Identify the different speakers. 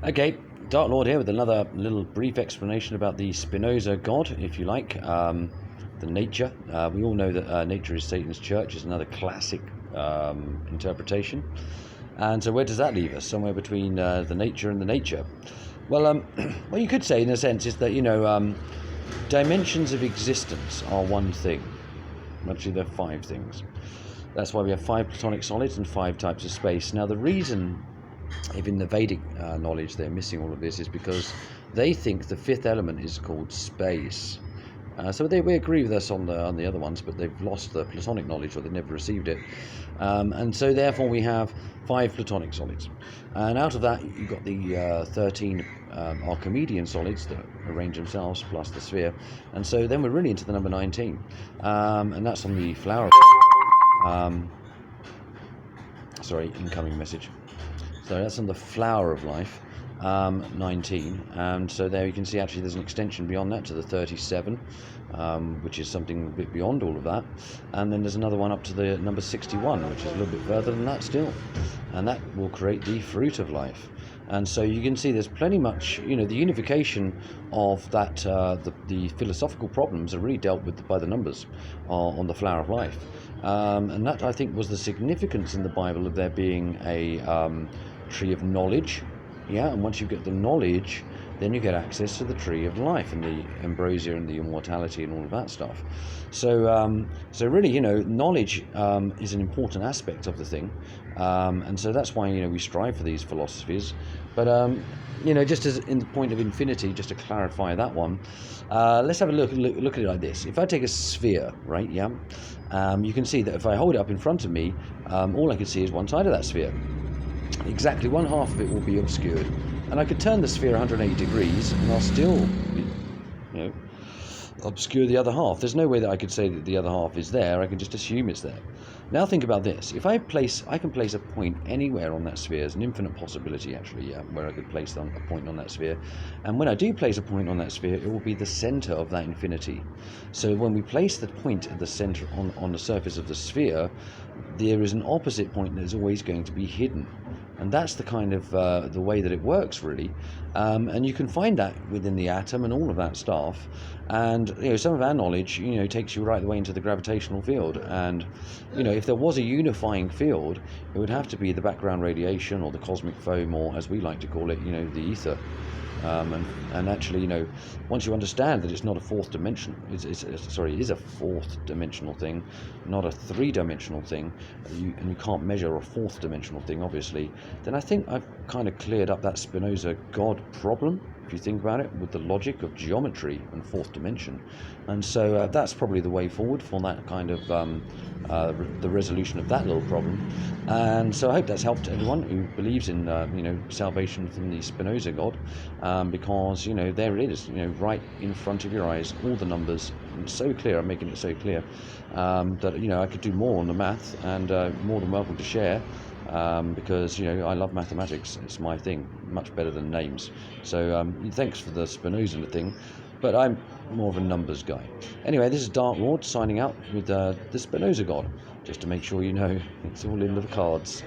Speaker 1: Okay, Dark Lord here with another little brief explanation about the Spinoza God, if you like, the nature. We all know that nature is Satan's church is another classic interpretation. And so where does that leave us? Somewhere between the nature and the nature. Well, what you could say in a sense is that, dimensions of existence are one thing. Actually, there are five things. That's why we have five Platonic solids and five types of space. Now, the reason, if in the Vedic knowledge they're missing all of this, is because they think the fifth element is called space. So we agree with us on the other ones, but they've lost the Platonic knowledge, or they've never received it. And so therefore we have five Platonic solids. And out of that, you've got the 13 Archimedean solids that arrange themselves, plus the sphere. And so then we're really into the number 19. And that's on the flower. Sorry, incoming message. So that's on the flower of life, 19, and so there you can see actually there's an extension beyond that to the 37, which is something a bit beyond all of that, and then there's another one up to the number 61, which is a little bit further than that still, and that will create the fruit of life. And so you can see there's plenty much, the unification of that, the philosophical problems are really dealt with by the numbers on the flower of life. And that, I think, was the significance in the Bible of there being a tree of knowledge. Yeah, and once you get the knowledge, then you get access to the tree of life and the ambrosia and the immortality and all of that stuff. So, really, knowledge is an important aspect of the thing, and so that's why we strive for these philosophies. But just as in the point of infinity, just to clarify that one, let's have a look at it like this. If I take a sphere, right? Yeah, you can see that if I hold it up in front of me, all I can see is one side of that sphere. Exactly one half of it will be obscured, and I could turn the sphere 180 degrees and I'll still obscure the other half. There's no way that I could say that the other half is there. I can just assume it's there. Now think about this. If I can place a point anywhere on that sphere. There's an infinite possibility actually, where I could place a point on that sphere. And when I do place a point on that sphere, it will be the center of that infinity. So when we place the point at the center on the surface of the sphere, there is an opposite point that is always going to be hidden. And that's the kind of the way that it works, really. And you can find that within the atom and all of that stuff. And some of our knowledge, takes you right the way into the gravitational field. And if there was a unifying field, it would have to be the background radiation or the cosmic foam, or as we like to call it, the ether. And actually, once you understand that it's not a fourth dimension, it is a fourth dimensional thing, not a three-dimensional thing, and you can't measure a fourth dimensional thing, obviously, then I think I've kind of cleared up that Spinoza God problem, if you think about it, with the logic of geometry and fourth dimension. And so that's probably the way forward for that kind of the resolution of that little problem. And so I hope that's helped everyone who believes in salvation from the Spinoza God, because there it is, right in front of your eyes, all the numbers, and so clear. I'm making it so clear that I could do more on the math, and more than welcome to share. Because I love mathematics. It's my thing, much better than names. So thanks for the Spinoza thing, but I'm more of a numbers guy. Anyway, this is Dark Lord signing out with the Spinoza God, just to make sure it's all in the cards.